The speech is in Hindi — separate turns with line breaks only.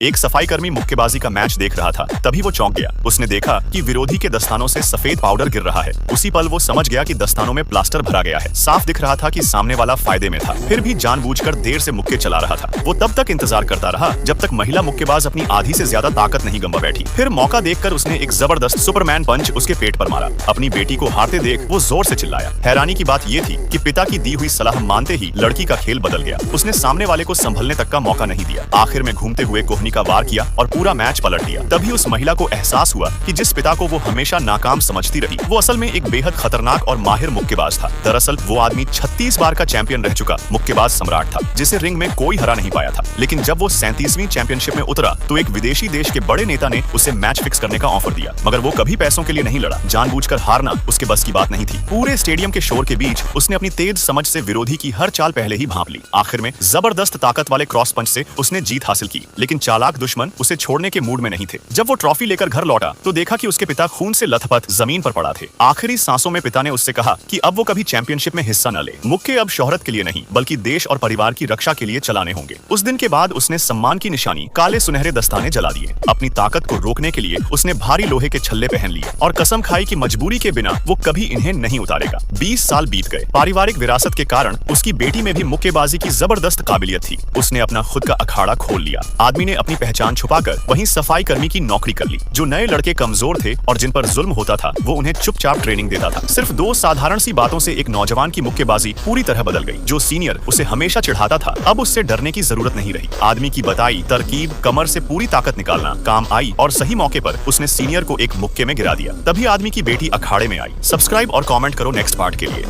एक सफाईकर्मी मुक्केबाजी का मैच देख रहा था, तभी वो चौंक गया। उसने देखा कि विरोधी के दस्तानों से सफेद पाउडर गिर रहा है। उसी पल वो समझ गया कि दस्तानों में प्लास्टर भरा गया है। साफ दिख रहा था कि सामने वाला फायदे में था, फिर भी जानबूझकर देर से मुक्के चला रहा था। वो तब तक इंतजार करता रहा जब तक महिला मुक्केबाज अपनी आधी से ज्यादा ताकत नहीं गंवा बैठी। फिर मौका देखकर उसने एक जबरदस्त सुपरमैन पंच उसके पेट पर मारा। अपनी बेटी को हारते देख वो जोर से चिल्लाया। हैरानी की बात ये थी कि पिता की दी हुई सलाह मानते ही लड़की का खेल बदल गया। उसने सामने वाले को संभलने तक का मौका नहीं दिया। आखिर में घूमते हुए कोहनी का वार किया और पूरा मैच पलट दिया। तभी उस महिला को एहसास हुआ कि जिस पिता को वो हमेशा नाकाम समझती रही, वो असल में एक बेहद खतरनाक और माहिर मुक्केबाज था। दरअसल वो आदमी 36 बार का चैंपियन रह चुका मुक्केबाज सम्राट था, जिसे रिंग में कोई हरा नहीं पाया था। लेकिन जब वो 37वीं चैंपियनशिप में उतरा तो एक विदेशी देश के बड़े नेता ने उसे मैच फिक्स करने का ऑफर दिया, मगर वो कभी पैसों के लिए नहीं लड़ा। जानबूझकर हारना उसके बस की बात नहीं थी। पूरे स्टेडियम के शोर के बीच उसने अपनी तेज समझ से विरोधी की हर चाल पहले ही भांप ली। आखिर में जबरदस्त ताकत वाले क्रॉस पंच से उसने जीत हासिल की, लेकिन चालाक दुश्मन उसे छोड़ने के मूड में नहीं थे। जब वो ट्रॉफी लेकर घर लौटा तो देखा कि उसके पिता खून से लथपथ जमीन पर पड़ा थे। आखिरी सांसों में पिता ने उससे कहा कि अब वो कभी चैंपियनशिप में हिस्सा न ले। मुक्के अब शोहरत के लिए नहीं बल्कि देश और परिवार की रक्षा के लिए चलाने होंगे। उस दिन के बाद उसने सम्मान की निशानी काले सुनहरे दस्ताने जला दिए। अपनी ताकत को रोकने के लिए उसने भारी लोहे के छल्ले पहन लिए और कसम खाई कि मजबूरी के बिना वो कभी इन्हें नहीं उतारेगा। 20 साल बीत गए। पारिवारिक विरासत के कारण उसकी बेटी में भी मुक्केबाजी की जबरदस्त काबिलियत थी। उसने अपना खुद का अखाड़ा खोल लिया। आदमी ने अपनी पहचान छुपाकर वहीं सफाई कर्मी की नौकरी कर ली। जो नए लड़के कमजोर थे और जिन पर जुल्म होता था, वो उन्हें चुपचाप ट्रेनिंग देता था। सिर्फ 2 साधारण सी बातों से एक नौजवान की मुक्केबाजी पूरी तरह बदल गई। जो सीनियर उसे हमेशा चिढ़ाता था, अब उससे डरने की जरूरत नहीं रही। आदमी की बताई तरकीब, कमर से पूरी ताकत निकालना काम आई और सही मौके पर उसने सीनियर को एक मुक्के में गिरा दिया। तभी आदमी की बेटी अखाड़े में आई। सब्सक्राइब और कमेंट करो नेक्स्ट पार्ट के लिए।